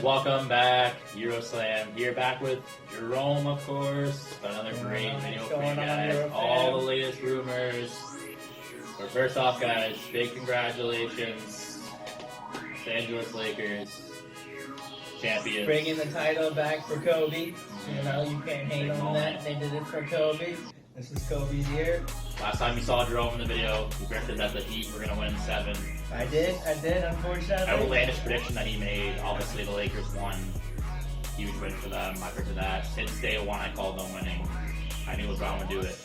guys, welcome back. Euroslam here, back with Jerome, of course. Another great video for you guys. All the latest rumors. But first off, guys, big congratulations. Los Angeles Lakers, champions. Bringing the title back for Kobe. You know, you can't hate on that. They did it for Kobe. This is Kobe's year. Last time you saw Jerome in the video, he predicted that the Heat were going to win 7. I did, unfortunately. Outlandish prediction that he made. Obviously, the Lakers won. Huge win for them. I predicted that. Since day one, I called them winning. I knew LeBron would do it.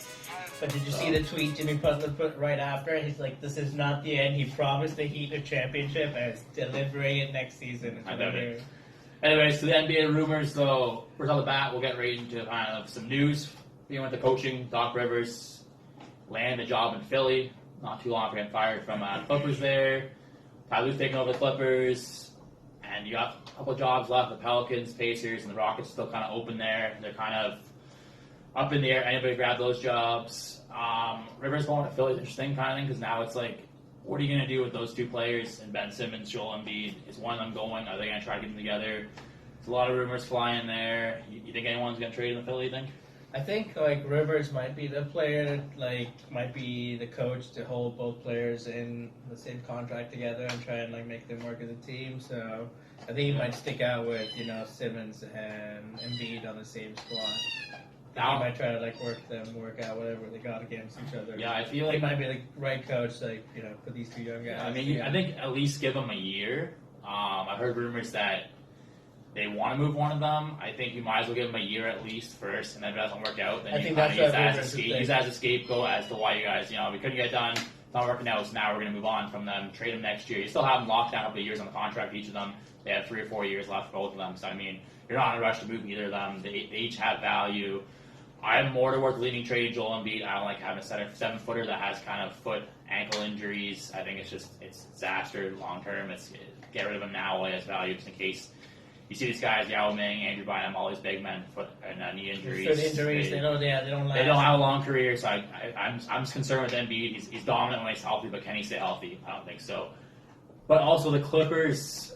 But did you see the tweet Jimmy Butler put right after? He's like, this is not the end. He promised the Heat a championship and it's delivering it next season. I doubt it. Anyways, to the NBA rumors, though, first off the bat, we'll get right into kind of some news. We went to coaching. Doc Rivers landed a job in Philly. Not too long after getting fired from Clippers there. Ty Lue's taking over the Clippers. And you got a couple of jobs left. The Pelicans, Pacers, and the Rockets still kind of open there. They're kind of up in the air. Anybody grab those jobs. Rivers going to Philly is interesting kind of thing because now it's like, what are you going to do with those two players? And Ben Simmons, Joel Embiid, is one of them going? Are they going to try to get them together? There's a lot of rumors flying there. You think anyone's going to trade in Philly, you think? I think like Rivers might be the player, might be the coach to hold both players in the same contract together and try and make them work as a team. So I think he might stick out with Simmons and Embiid on the same squad. He might try to work out whatever they got against each other. Yeah, I feel like he might be the right coach. Put these two young guys. Yeah, I mean, I think at least give them a year. I've heard rumors that they want to move one of them. I think you might as well give them a year at least first, and then if it doesn't work out, then you kind of use that as a scapegoat as to why you guys, we couldn't get done. It's not working out, so now we're going to move on from them, trade them next year. You still have them locked down a couple of years on the contract, each of them. They have 3 or 4 years left for both of them. So, I mean, you're not in a rush to move either of them. They each have value. I'm more towards leaning trading Joel Embiid. I don't like having a 7-footer that has kind of foot, ankle injuries. I think it's disaster long term. Get rid of him now while he has value just in case. You see these guys, Yao Ming, Andrew Bynum, all these big men, foot and knee injuries. Foot injuries, they don't last. They don't have a long career, so I'm just concerned with Embiid. He's dominant when he's healthy, but can he stay healthy? I don't think so. But also the Clippers.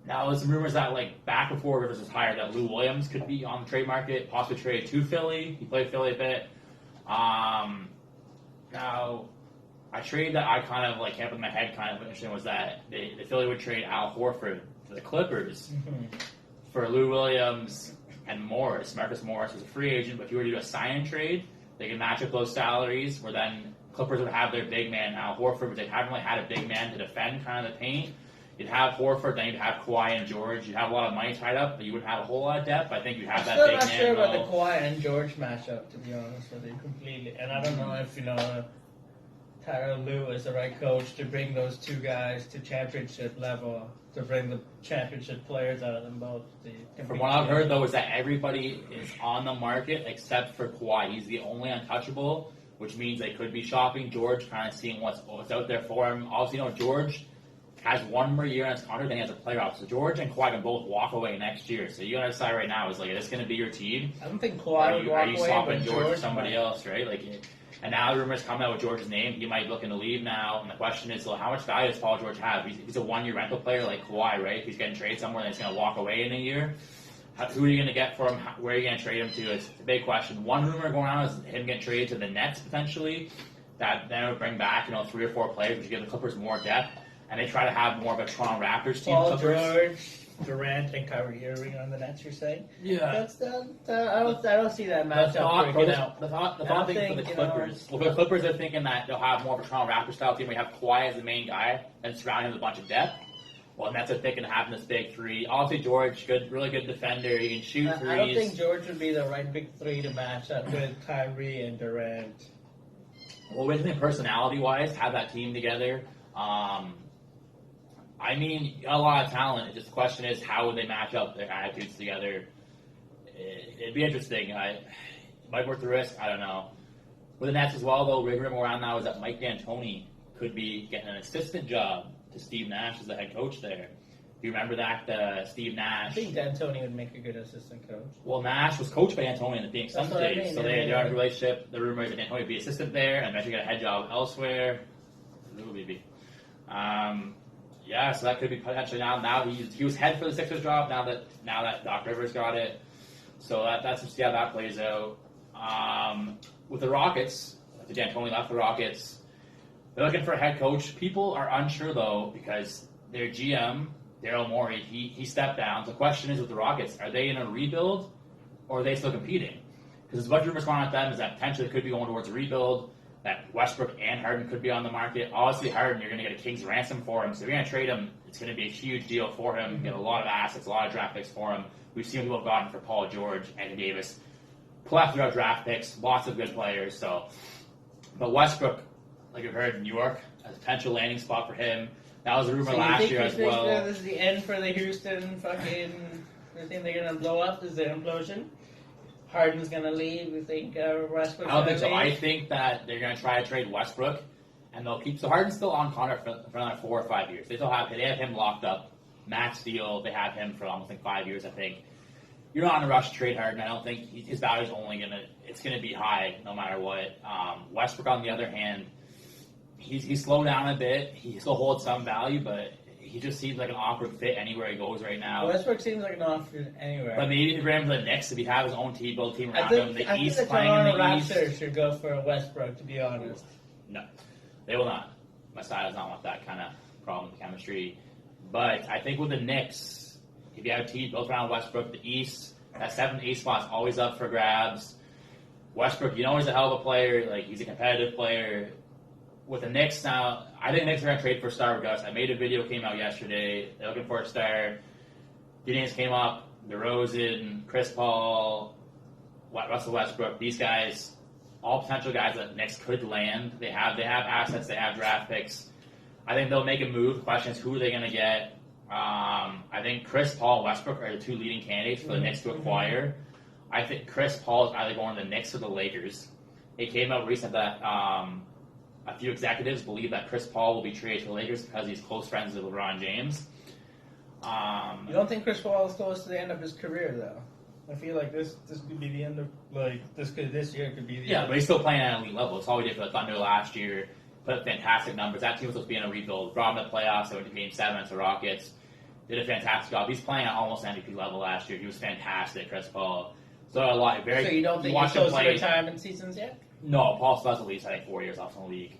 Now there's some rumors that back before Rivers was hired, that Lou Williams could be on the trade market, possibly traded to Philly. He played Philly a bit. Now a trade that I kind of came up in my head, kind of interesting, was that the Philly would trade Al Horford to the Clippers for Lou Williams and Morris. Marcus Morris was a free agent, but if you were to do a sign-in trade, they could match up those salaries, where then Clippers would have their big man, Al Horford, but they haven't really had a big man to defend kind of the paint. You'd have Horford, then you'd have Kawhi and George. You'd have a lot of money tied up, but you wouldn't have a whole lot of depth. I think you'd have that big man. I'm still not sure about the Kawhi and George matchup, to be honest with you, completely. And I don't know if, Tyronn Lue is the right coach to bring those two guys to championship level, to bring the championship players out of them both. From what I've heard, though, is that everybody is on the market except for Kawhi. He's the only untouchable, which means they could be shopping George, kind of seeing what's out there for him. Obviously, George has 1 more year on his contract, then he has a player option. So George and Kawhi can both walk away next year. So you got to decide right now, is this going to be your team? I don't think Kawhi would walk away. Are you swapping George for somebody else, right? And now the rumors coming out with George's name. He might be looking to leave now. And the question is, how much value does Paul George have? He's a 1-year rental player like Kawhi, right? If he's getting traded somewhere, then he's going to walk away in a year. Who are you going to get for him? Where are you going to trade him to? It's a big question. One rumor going on is him getting traded to the Nets potentially. That then would bring back 3 or 4 players, which would give the Clippers more depth. And they try to have more of a Toronto Raptors team. Paul George, Durant, and Kyrie Irving on the Nets, you're saying? Yeah. I don't see that matchup breaking out. The thought thing for the Clippers. For the Clippers, they're thinking that they'll have more of a Toronto Raptors style team where you have Kawhi as the main guy and surround him with a bunch of depth. Well, and that's what they're thinking, having this big 3. Obviously, George, really good defender. He can shoot threes. I don't think George would be the right big 3 to match up with Kyrie and Durant. Well, we think personality-wise, have that team together. I mean, you got a lot of talent. Just the question is, how would they match up their attitudes together? It'd be interesting. It might worth the risk. I don't know. With the Nets as well, though, rumor around now is that Mike D'Antoni could be getting an assistant job to Steve Nash as the head coach there. Do you remember that, Steve Nash? I think D'Antoni would make a good assistant coach. Well, Nash was coached by D'Antoni in the Phoenix Suns days, so they have a relationship. The rumor is that D'Antoni would be assistant there and eventually get a head job elsewhere. Who would he be? Yeah, so that could be potentially now. Now he was head for the Sixers job. Now that Doc Rivers got it, so that's just how that plays out. With the Rockets, D'Antoni left the Rockets. They're looking for a head coach. People are unsure though because their GM Daryl Morey he stepped down. The question is with the Rockets, are they in a rebuild or are they still competing? Because as much rumors going on with them is that potentially they could be going towards a rebuild. That Westbrook and Harden could be on the market. Obviously, Harden, you're going to get a king's ransom for him. So if you're going to trade him, it's going to be a huge deal for him. Get a lot of assets, a lot of draft picks for him. We've seen what people have gotten for Paul George, Anthony Davis. Plethora of draft picks, lots of good players. So, but Westbrook, like you've heard, New York, a potential landing spot for him. That was a rumor last year as well. So you think this is the end for the Houston fucking... You think they're going to blow up? Is there an implosion? Harden's going to leave? You think Westbrook's I don't think so. leave? I think that they're going to try to trade Westbrook, and they'll keep... So Harden's still on contract for another 4 or 5 years. They have him locked up. Max deal, they have him for almost 5 years, I think. You're not in a rush to trade Harden. I don't think his value is only going to... It's going to be high no matter what. Westbrook, on the other hand, he's slowed down a bit. He still holds some value, but... He just seems like an awkward fit anywhere he goes right now. Westbrook seems like an awkward fit anywhere. But maybe if he ran for the Knicks, if he have his own team, build team around him, the East think playing in the Raptors East. should go for a Westbrook, to be honest. No, they will not. Masai does not want that kind of problem with chemistry. But I think with the Knicks, if you have a team built around Westbrook, the East, that 7th, 8th spot's always up for grabs. Westbrook, he's a hell of a player. Like, he's a competitive player. With the Knicks now, I think the Knicks are going to trade for a star regardless. I made a video, came out yesterday. They're looking for a star. The names came up, DeRozan, Chris Paul, Russell Westbrook. These guys, all potential guys that the Knicks could land. They have assets. They have draft picks. I think they'll make a move. The question is, who are they going to get? I think Chris Paul and Westbrook are the 2 leading candidates for the Knicks to acquire. I think Chris Paul is either going to the Knicks or the Lakers. It came out recently that... a few executives believe that Chris Paul will be traded to the Lakers because he's close friends with LeBron James. You don't think Chris Paul is close to the end of his career, though? I feel like this could be the end of this year could be the end. But he's still playing at an elite level. It's all we did for the Thunder last year. Put up fantastic numbers. That team was supposed to be in a rebuild. Brought him to the playoffs. They went to Game 7 against the Rockets. Did a fantastic job. He's playing at almost MVP level last year. He was fantastic, Chris Paul. So a lot. So you don't think he's close to retirement seasons yet? No, Paul still has at least, 4 years off in the league.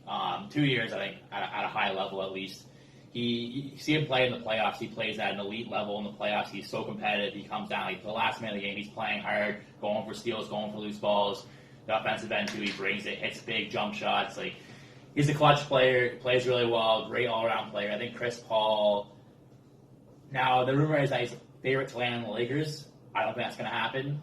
2 years, I think, at a high level at least. You see him play in the playoffs. He plays at an elite level in the playoffs. He's so competitive. He comes down. The last minute of the game, he's playing hard, going for steals, going for loose balls. The offensive end, too, he brings it, hits big jump shots. He's a clutch player, plays really well, great all-around player. I think Chris Paul... Now, the rumor is that he's favorite to land in the Lakers. I don't think that's going to happen.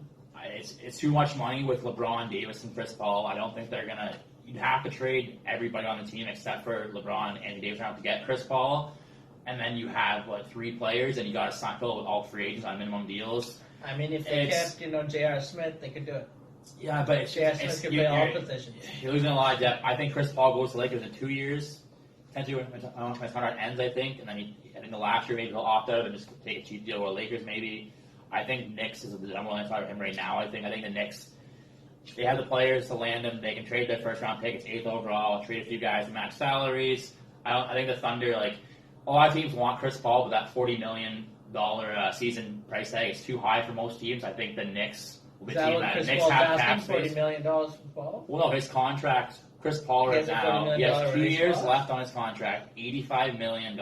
It's too much money with LeBron, Davis, and Chris Paul. I don't think they're going to... You'd have to trade everybody on the team except for LeBron and Davis to get Chris Paul. And then you have, 3 players, and you got to fill it with all free agents on minimum deals. I mean, if they kept, J.R. Smith, they could do it. Yeah, but J.R. Smith could play all positions. You're losing a lot of depth. I think Chris Paul goes to Lakers in 2 years. Potentially when his contract ends, I think. And then I think the last year maybe he'll opt out and just take a cheap deal with Lakers maybe. I think Knicks is the number one answer for him right now. I think the Knicks, they have the players to land him. They can trade their first-round pick. It's 8th overall. Trade a few guys to match salaries. I think the Thunder, a lot of teams want Chris Paul, but that $40 million season price tag is too high for most teams. I think the Knicks will be the team that Knicks have cap space. $40 million for Paul? Well, no, his contract, Chris Paul right now, he has 2 years left on his contract, $85 million.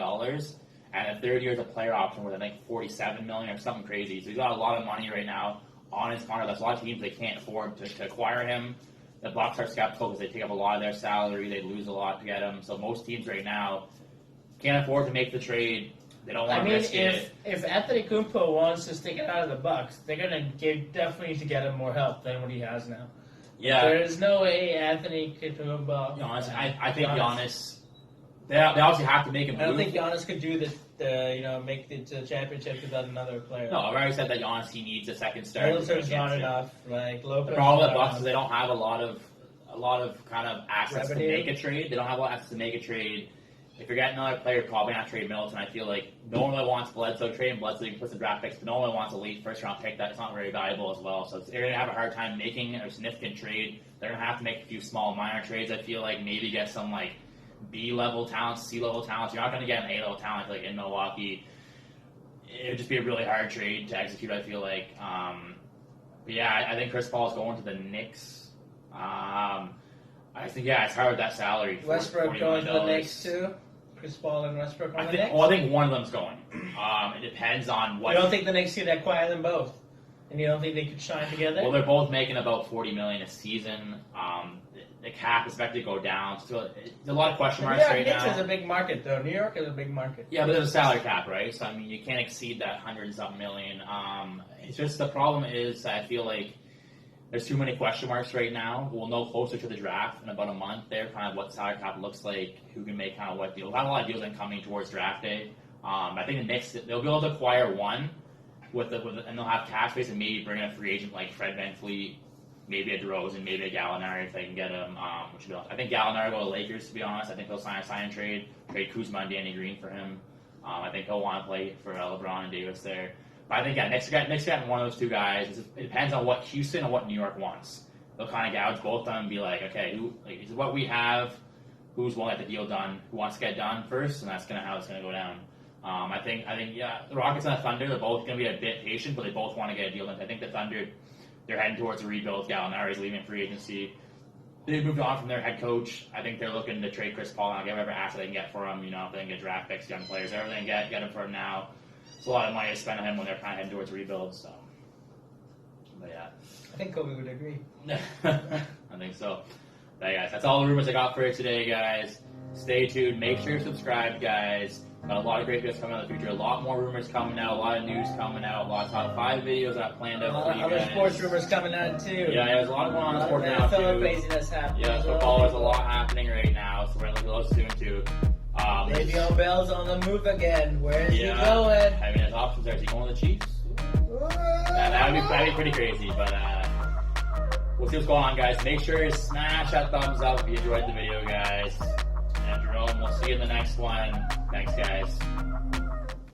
And a third year is a player option worth, $47 million or something crazy. So he's got a lot of money right now on his contract. That's a lot of teams they can't afford to acquire him. The Bucks are skeptical because they take up a lot of their salary. They lose a lot to get him. So most teams right now can't afford to make the trade. They don't want to risk it. If Anthony Kumpo wants to stick it out of the Bucks, they're going to definitely need to get him more help than what he has now. Yeah. There is no way Anthony could Giannis, I think Giannis, they obviously have to make a move. I don't think Giannis could do make it to the championship without another player. No, I've already said that Giannis, he needs a second star. Middleton's not enough. Lopez. The problem with the Bucks is they don't have a lot of kind of assets to make a trade. They don't have a lot of assets to make a trade. If you're getting another player, probably not trade Middleton. I feel like no one really wants Bledsoe trading Bledsoe. You can put some draft picks, but no one wants a late first-round pick. That's not very valuable as well. So they're going to have a hard time making a significant trade. They're going to have to make a few small minor trades. I feel like maybe get some B-level talents, C-level talents. You're not going to get an A-level talent like in Milwaukee. It would just be a really hard trade to execute, I feel like. But yeah, I think Chris Paul is going to the Knicks. I think, it's hard with that salary. Westbrook going to the Knicks too? Chris Paul and Westbrook on the Knicks? Well, I think one of them's going. It depends on what... You don't think the Knicks could acquire them both? And you don't think they could shine together? Well, they're both making about $40 million a season. The cap is expected to go down. So there's a lot of question marks right now. Knicks is a big market, though. New York is a big market. Yeah, but there's a salary cap, right? So, I mean, you can't exceed that 100-something million. It's just the problem is I feel like there's too many question marks right now. We'll know closer to the draft in about a month there, kind of what salary cap looks like, who can make kind of what deals. I have a lot of deals coming towards draft day. I think the Knicks, they'll be able to acquire one, and they'll have cap space and maybe bring in a free agent like Fred VanVleet, maybe a DeRozan, maybe a Gallinari if they can get him. I think Gallinari will go to Lakers, to be honest. I think they'll sign and trade Kuzma and Danny Green for him. I think he'll want to play for LeBron and Davis there. But I think, Knicks getting one of those two guys. It depends on what Houston and what New York wants. They'll kind of gouge both of them and be like, okay, is what we have, who's willing to get the deal done, who wants to get it done first, and that's how it's going to go down. I think, the Rockets and the Thunder, they're both going to be a bit patient, but they both want to get a deal done. I think the Thunder, they're heading towards a rebuild. Gallinari's leaving free agency. They moved on from their head coach. I think they're looking to trade Chris Paul and get whatever asset they can get for him. If they can get draft picks, young players, everything, get him for him now. It's a lot of money to spend on him when they're kind of heading towards rebuild. So, but yeah, I think Kobe would agree. I think so. But guys, that's all the rumors I got for you today, guys. Stay tuned. Make sure you're subscribed, guys. Got a lot of great videos coming out in the future. A lot more rumors coming out. A lot of news coming out. A lot of top 5 videos that I planned out for you guys. Other sports rumors coming out too. Yeah, there's a lot going on in sports now too. Craziness happening. Yeah, football, there's a lot happening right now, so we're going to look at those soon too. Le'Veon Bell's on the move again. Where is he going? I mean, there's options there. Is he going to the Chiefs? That would be pretty crazy, but we'll see what's going on, guys. Make sure you smash that thumbs up if you enjoyed the video, guys. And Jerome, we'll see you in the next one. Thanks, guys.